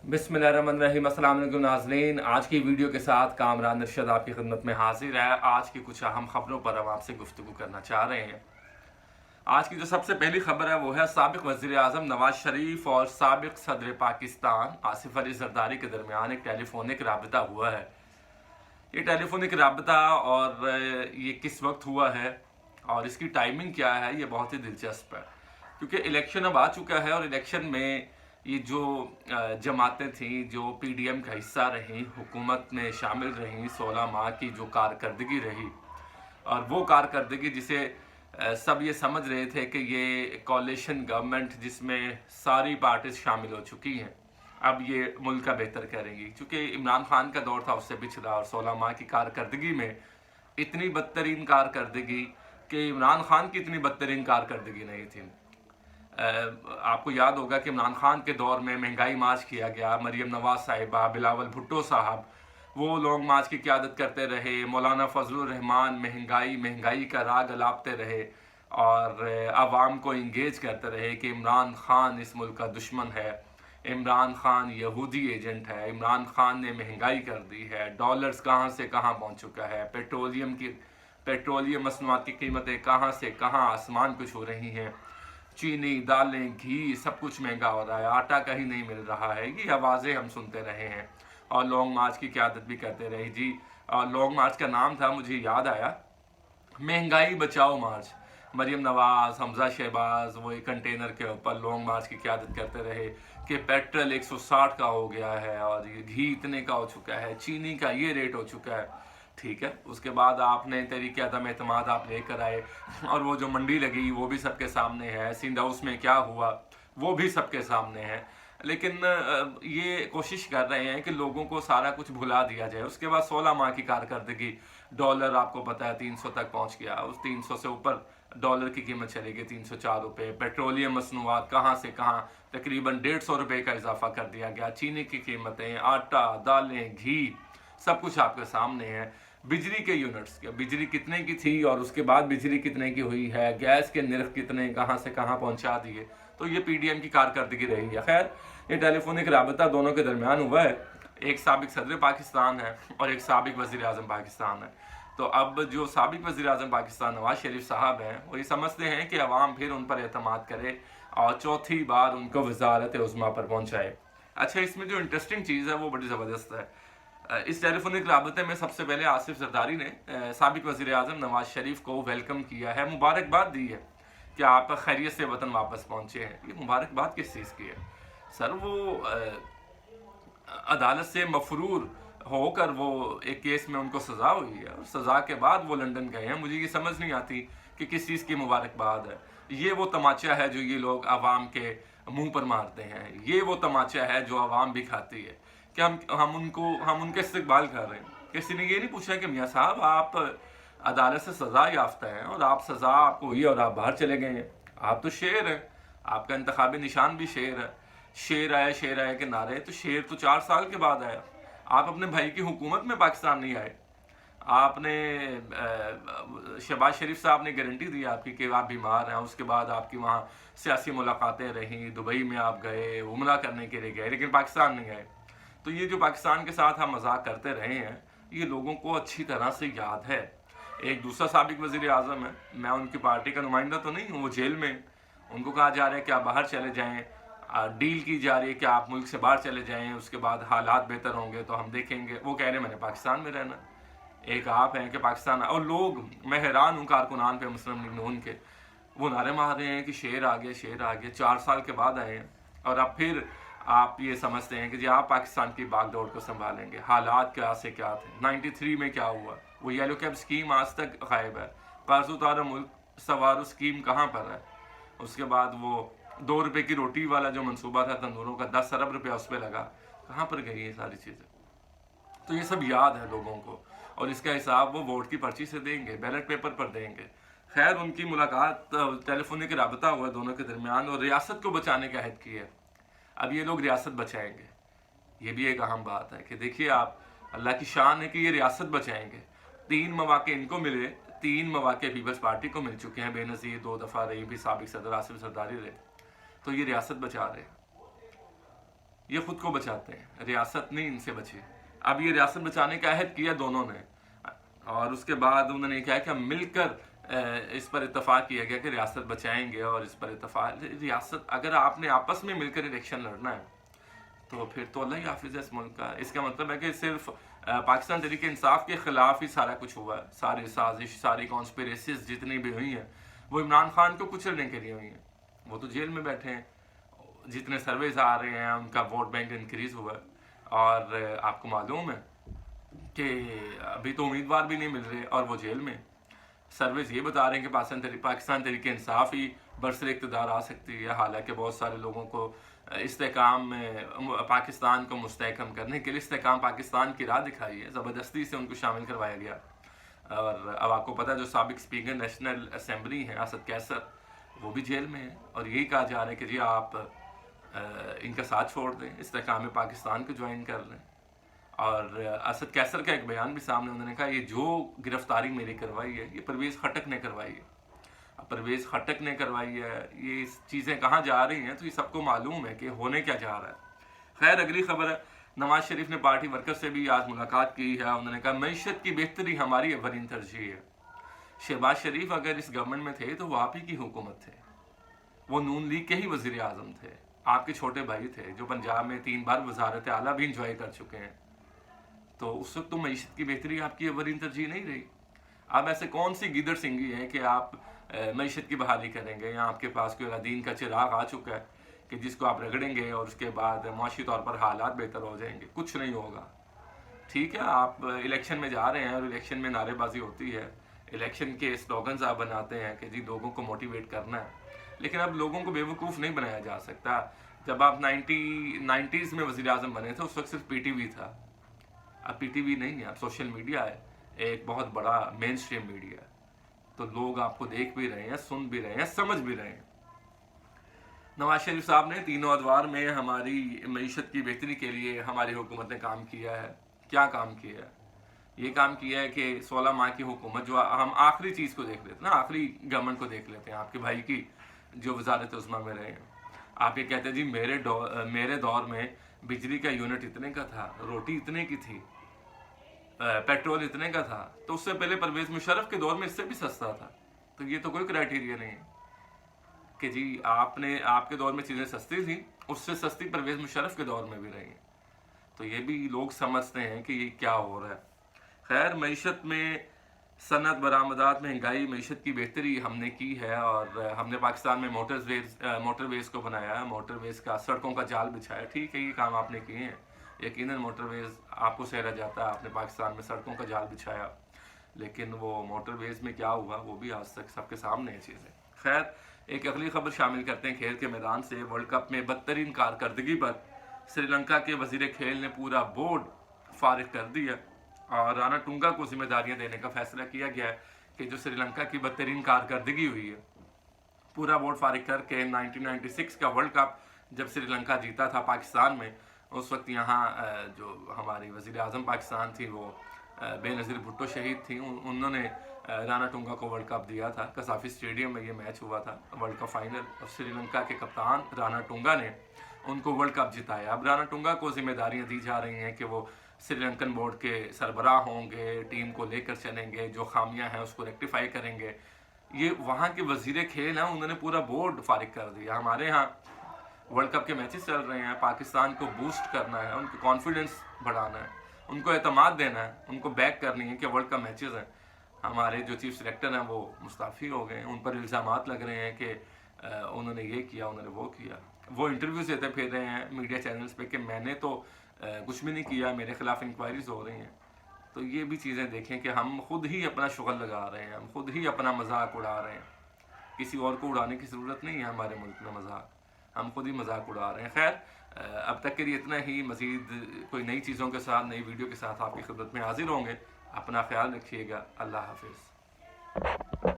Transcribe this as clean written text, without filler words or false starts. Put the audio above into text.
बिस्मिल्लाहिर्रहमानिर्रहीम। अस्सलाम वालेकुम नाज़रीन, आज की वीडियो के साथ कामरान इरशाद आपकी खिदमत में हाजिर है। आज की कुछ अहम खबरों पर हम आपसे गुफ्तगू करना चाह रहे हैं। आज की जो सबसे पहली खबर है वो है साबिक वज़ीर आज़म नवाज शरीफ और साबिक सदर पाकिस्तान आसिफ अली जरदारी के दरमियान एक टेलीफोनिक राबता हुआ है। ये टेलीफोनिक राबता और ये किस वक्त हुआ है और इसकी टाइमिंग क्या है, ये बहुत ही दिलचस्प है, क्योंकि इलेक्शन अब आ चुका है और इलेक्शन में ये जो जमातें थी जो पीडीएम का हिस्सा रहीं, हुकूमत में शामिल रहीं, 16 माह की जो कारकर्दगी रही और वो कारकर्दगी जिसे सब ये समझ रहे थे कि ये कोalition गवर्नमेंट जिसमें सारी पार्टीज शामिल हो चुकी हैं, अब ये मुल्क का बेहतर करेंगी। चूँकि इमरान खान का दौर था उससे पिछड़ा और 16 माह की कारकर्दगी में इतनी बदतरीन कारकर्दगी कि इमरान खान की इतनी बदतरीन कारकर्दगी नहीं थी। आपको याद होगा कि इमरान खान के दौर में महंगाई मार्च किया गया, मरियम नवाज साहिबा, बिलावल भुट्टो साहब वो लॉन्ग मार्च की क़यादत करते रहे, मौलाना फजलुर रहमान महंगाई का राग अलापते रहे और आवाम को इंगेज करते रहे कि इमरान खान इस मुल्क का दुश्मन है, इमरान खान यहूदी एजेंट है, इमरान खान ने महंगाई कर दी है, डॉलर्स कहाँ से कहाँ पहुँच चुका है, पेट्रोलियम मसनूआत की कीमतें कहाँ से कहाँ आसमान को छू रही हैं, चीनी, दालें, घी सब कुछ महंगा हो रहा है, आटा कहीं नहीं मिल रहा है। ये आवाज़ें हम सुनते रहे हैं और लॉन्ग मार्च की क़यादत भी करते रहे जी। और लॉन्ग मार्च का नाम था, मुझे याद आया, महंगाई बचाओ मार्च। मरियम नवाज, हमजा शहबाज वो एक कंटेनर के ऊपर लॉन्ग मार्च की क़यादत करते रहे कि पेट्रोल 160 का हो गया है और ये घी इतने का हो चुका है, चीनी का ये रेट हो चुका है। ठीक है, उसके बाद आपने तरीके अदम एतमाद आप लेकर आए और वो जो मंडी लगी वो भी सबके सामने है, सिंध हाउस में क्या हुआ वो भी सबके सामने है। लेकिन ये कोशिश कर रहे हैं कि लोगों को सारा कुछ भुला दिया जाए। उसके बाद 16 माह की कारकर्दगी, डॉलर आपको पता है 300 तक पहुंच गया, उस 300 से ऊपर डॉलर की कीमत चली गई 304 रुपये। पेट्रोलियम मसनूआत कहाँ से कहाँ तकरीबन 150 रुपये का इजाफा कर दिया गया। चीनी की कीमतें, आटा, दालें, घी सब कुछ आपके सामने है। बिजली के यूनिट्स, बिजली कितने की थी और उसके बाद बिजली कितने की हुई है, गैस के निर्ख कितने कहाँ से कहाँ पहुँचा दिए, तो ये पीडीएम की कारकर्दगी रही है। खैर, ये टेलीफोनिक राबता दोनों के दरमियान हुआ है, एक साबिक सदर पाकिस्तान है और एक साबिक वज़ीर आज़म पाकिस्तान है। तो अब जो साबिक वज़ीर आज़म पाकिस्तान नवाज शरीफ साहब हैं वो ये समझते हैं कि अवाम फिर उन पर एतमाद करे और चौथी बार उनको वज़ारत उज़्मा पर पहुँचाए। अच्छा, इसमें जो इंटरेस्टिंग चीज़ है वो बड़ी ज़बरदस्त है। इस टेलीफोनिक राबते में सबसे पहले आसिफ जरदारी ने साबिक वज़ीर आज़म नवाज शरीफ को वेलकम किया है, मुबारकबाद दी है कि आप खैरियत से वतन वापस पहुँचे हैं। ये मुबारकबाद किस चीज़ की है सर? वो अदालत से मफरूर होकर वो एक केस में उनको सज़ा हुई है और सज़ा के बाद वो लंदन गए हैं। मुझे ये समझ नहीं आती कि किस चीज़ की मुबारकबाद है। ये वो तमाचा है जो ये लोग आवाम के मुंह पर मारते हैं, ये वो तमाचा है जो आवाम भी खाती है कि हम उनके इस्तकबाल कर रहे हैं। किसी ने ये नहीं पूछा कि मियाँ साहब आप अदालत से सज़ा याफ्ता हैं और आप सज़ा आपको हुई और आप बाहर चले गए हैं, आप तो शेर हैं, आपका इंतखाबी निशान भी शेर है, शेर आए के नारे। तो शेर तो 4 साल के बाद आया। आप अपने भाई की हुकूमत में पाकिस्तान नहीं आए। आपने शहबाज शरीफ साहब ने गारंटी दी आपकी कि आप बीमार हैं, उसके बाद आपकी वहाँ सियासी मुलाकातें रहीं, दुबई में आप गए, उम्रा करने के लिए गए, लेकिन पाकिस्तान नहीं आए। तो ये जो पाकिस्तान के साथ हम मजाक करते रहे हैं, ये लोगों को अच्छी तरह से याद है। एक दूसरा साबिक वज़ीर आज़म है, मैं उनकी पार्टी का नुमाइंदा तो नहीं हूँ, वो जेल में, उनको कहा जा रहा है कि आप बाहर चले जाएं, डील की जा रही है कि आप मुल्क से बाहर चले जाएं, उसके बाद हालात बेहतर होंगे तो हम देखेंगे। वो कह रहे हैं मैंने पाकिस्तान में रहना। एक आप हैं कि पाकिस्तान, और लोग, मैं हैरान हूँ कारकुनान पे मुस्लिम लीग नून के, वो नारे मार रहे हैं कि शेर आ गए, शेर आ गए। 4 साल के बाद आए हैं और अब फिर आप ये समझते हैं कि जी आप पाकिस्तान की बागडोर को संभालेंगे। हालात क्या से क्या थे, 93 में क्या हुआ, वो येलो कैब स्कीम आज तक गायब है। कर्ज उतारा मुल्क सवारो स्कीम कहाँ पर है? उसके बाद वो 2 रुपये की रोटी वाला जो मंसूबा था तंदूरों का, 10 अरब रुपया उस पर लगा, कहाँ पर गई ये सारी चीज़ें? तो ये सब याद है लोगों को और इसका हिसाब वो वोट की पर्ची से देंगे, बैलेट पेपर पर देंगे। खैर, उनकी मुलाकात टेलीफोनिक राबता हुआ दोनों के दरमियान और रियासत को बचाने का अहद किया। अब ये लोग रियासत बचाएंगे, ये भी एक अहम बात है कि देखिए आप, अल्लाह की शान है कि ये रियासत बचाएंगे। 3 मौके इनको मिले, 3 मौके पीपल्स पार्टी को मिल चुके हैं, बेनज़ीर 2 दफ़ा रही भी, साबिक सदर आसिफ जरदारी रहे, तो ये रियासत बचा रहे हैं। یہ خود کو بچاتے ہیں، ریاست نہیں ان سے بچی۔ اب یہ ریاست بچانے کا عہد کیا دونوں نے، اور اس کے بعد انہوں نے کہا کہ ہم مل کر اس پر اتفاق کیا گیا کہ ریاست بچائیں گے، اور اس پر اتفاق ریاست اگر آپ نے آپس میں مل کر الیکشن لڑنا ہے تو پھر تو اللہ ہی حافظ ہے اس ملک کا۔ اس کا مطلب ہے کہ صرف پاکستان تحریک انصاف کے خلاف ہی سارا کچھ ہوا ہے، ساری سازش، ساری کانسپیریسیز جتنی بھی ہوئی ہیں وہ عمران خان کو کچلنے کے لیے ہوئی ہیں۔ وہ تو جیل میں بیٹھے ہیں، جتنے سرویز آ رہے ہیں ان کا ووٹ بینک انکریز ہوا ہے، اور آپ کو معلوم ہے کہ ابھی تو امیدوار بھی نہیں مل رہے اور وہ جیل میں۔ سرویز یہ بتا رہے ہیں کہ پاکستان تحریک انصاف ہی برسر اقتدار آ سکتی ہے، حالانکہ بہت سارے لوگوں کو استحکام میں پاکستان کو مستحکم کرنے کے لیے استحکام پاکستان کی راہ دکھائی ہے، زبردستی سے ان کو شامل کروایا گیا۔ اور اب آپ کو پتہ ہے جو سابق اسپیکر نیشنل اسمبلی ہیں اسد کیسر، وہ بھی جیل میں ہیں، اور یہی کہا جا رہا ہے کہ جی آپ ان کا ساتھ چھوڑ دیں، استحکام پاکستان کو جوائن کر لیں۔ اور اسد کیسر کا ایک بیان بھی سامنے، انہوں نے کہا یہ جو گرفتاری میری کروائی ہے یہ پرویز خٹک نے کروائی ہے۔ اب پرویز خٹک نے کروائی ہے، یہ چیزیں کہاں جا رہی ہیں تو یہ سب کو معلوم ہے کہ ہونے کیا جا رہا ہے۔ خیر اگلی خبر ہے، نواز شریف نے پارٹی ورکر سے بھی آج ملاقات کی ہے، انہوں نے کہا معیشت کی بہتری ہماری اولین ترجیح ہے۔ شہباز شریف اگر اس گورنمنٹ میں تھے تو وہ آپ ہی کی حکومت تھے، وہ نون لیگ کے ہی وزیر اعظم تھے، آپ کے چھوٹے بھائی تھے جو پنجاب میں 3 بار وزارت اعلیٰ بھی انجوائے کر چکے ہیں، تو اس وقت تو معیشت کی بہتری آپ کی اولین ترجیح نہیں رہی۔ اب ایسے کون سی گیدڑ سنگھی ہے کہ آپ معیشت کی بحالی کریں گے، یا آپ کے پاس کوئی دین کا چراغ آ چکا ہے کہ جس کو آپ رگڑیں گے اور اس کے بعد معاشی طور پر حالات بہتر ہو جائیں گے؟ کچھ نہیں ہوگا۔ ٹھیک ہے آپ الیکشن میں جا رہے ہیں اور الیکشن میں نعرے بازی ہوتی ہے، الیکشن کے سلوگنز آپ بناتے ہیں کہ جی لوگوں کو موٹیویٹ کرنا ہے، لیکن اب لوگوں کو بے وقوف نہیں بنایا جا سکتا۔ جب آپ 90s میں وزیر اعظم بنے تھے اس وقت صرف پی ٹی وی تھا، اب پی ٹی وی نہیں ہے، اب سوشل میڈیا ہے، ایک بہت بڑا مین اسٹریم میڈیا ہے، تو لوگ آپ کو دیکھ بھی رہے ہیں، سن بھی رہے ہیں، سمجھ بھی رہے ہیں۔ نواز شریف صاحب نے تینوں ادوار میں ہماری معیشت کی بہتری کے لیے ہماری حکومت نے کام کیا ہے۔ کیا کام کیا ہے؟ یہ کام کیا ہے کہ 16 ماہ کی حکومت، جو ہم آخری چیز کو دیکھ لیتے ہیں نا، آخری گورنمنٹ کو دیکھ لیتے ہیں آپ کے بھائی کی جو وزارت عظمیٰ میں رہے ہیں، آپ یہ کہتے ہیں جی میرے دور میں بجلی کا یونٹ اتنے کا تھا، روٹی اتنے کی تھی، پیٹرول اتنے کا تھا، تو اس سے پہلے پرویز مشرف کے دور میں اس سے بھی سستا تھا۔ تو یہ تو کوئی کرائٹیریا نہیں ہے کہ جی آپ کے دور میں چیزیں سستی تھیں، اس سے سستی پرویز مشرف کے دور میں بھی رہی ہیں۔ تو یہ بھی لوگ سمجھتے ہیں کہ یہ کیا ہو رہا ہے۔ خیر معیشت میں صنعت، برآمدات، مہنگائی، معیشت کی بہتری ہم نے کی ہے، اور ہم نے پاکستان میں موٹر ویز کو بنایا ہے، موٹر ویز کا سڑکوں کا جال بچھایا۔ ٹھیک ہے یہ کام آپ نے کیے ہیں، یقیناً موٹر ویز آپ کو سہرا جاتا ہے، آپ نے پاکستان میں سڑکوں کا جال بچھایا، لیکن وہ موٹر ویز میں کیا ہوا وہ بھی آج تک سب کے سامنے ہے چیزیں۔ خیر ایک اگلی خبر شامل کرتے ہیں کھیل کے میدان سے۔ ورلڈ کپ میں بدترین کارکردگی پر سری لنکا کے وزیر کھیل نے پورا بورڈ فارغ کر دیا، اور رانا ٹونگا کو ذمہ داریاں دینے کا فیصلہ کیا گیا ہے کہ جو سری لنکا کی بدترین کارکردگی ہوئی ہے، پورا بورڈ فارغ کر کے 1996 کا ورلڈ کپ جب سری لنکا جیتا تھا پاکستان میں، اس وقت یہاں جو ہماری وزیر اعظم پاکستان تھی وہ بے نظیر بھٹو شہید تھیں، انہوں نے رانا ٹونگا کو ورلڈ کپ دیا تھا۔ قذافی اسٹیڈیم میں یہ میچ ہوا تھا ورلڈ کپ فائنل، اور سری لنکا کے کپتان رانا ٹونگا نے ان کو ورلڈ کپ جتایا۔ اب رانا ٹونگا کو ذمہ داریاں دی جا رہی ہیں کہ وہ سری لنکن بورڈ کے سربراہ ہوں گے، ٹیم کو لے کر چلیں گے، جو خامیاں ہیں اس کو ریکٹیفائی کریں گے۔ یہ وہاں کے وزیر کھیل ہیں، انہوں نے پورا بورڈ فارغ کر دیا۔ ہمارے ہاں ورلڈ کپ کے میچز چل رہے ہیں، پاکستان کو بوسٹ کرنا ہے، ان کو کانفیڈنس بڑھانا ہے، ان کو اعتماد دینا ہے، ان کو بیک کرنی ہے کہ ورلڈ کپ میچز ہیں۔ ہمارے جو چیف سلیکٹر ہیں وہ مستعفی ہو گئے ہیں، ان پر الزامات لگ رہے ہیں کہ انہوں نے یہ کیا، انہوں نے وہ کیا۔ وہ انٹرویوز دیتے پھر رہے ہیں میڈیا چینلز پہ کہ میں نے تو کچھ بھی نہیں کیا، میرے خلاف انکوائریز ہو رہی ہیں۔ تو یہ بھی چیزیں دیکھیں کہ ہم خود ہی اپنا شغل لگا رہے ہیں، ہم خود ہی اپنا مذاق اڑا رہے ہیں، کسی اور کو اڑانے کی ضرورت نہیں ہے ہمارے ملک میں مذاق، ہم خود ہی مذاق اڑا رہے ہیں۔ خیر اب تک کے لیے اتنا ہی، مزید کوئی نئی چیزوں کے ساتھ، نئی ویڈیو کے ساتھ آپ کی خدمت میں حاضر ہوں گے۔ اپنا خیال رکھیے گا، اللہ حافظ۔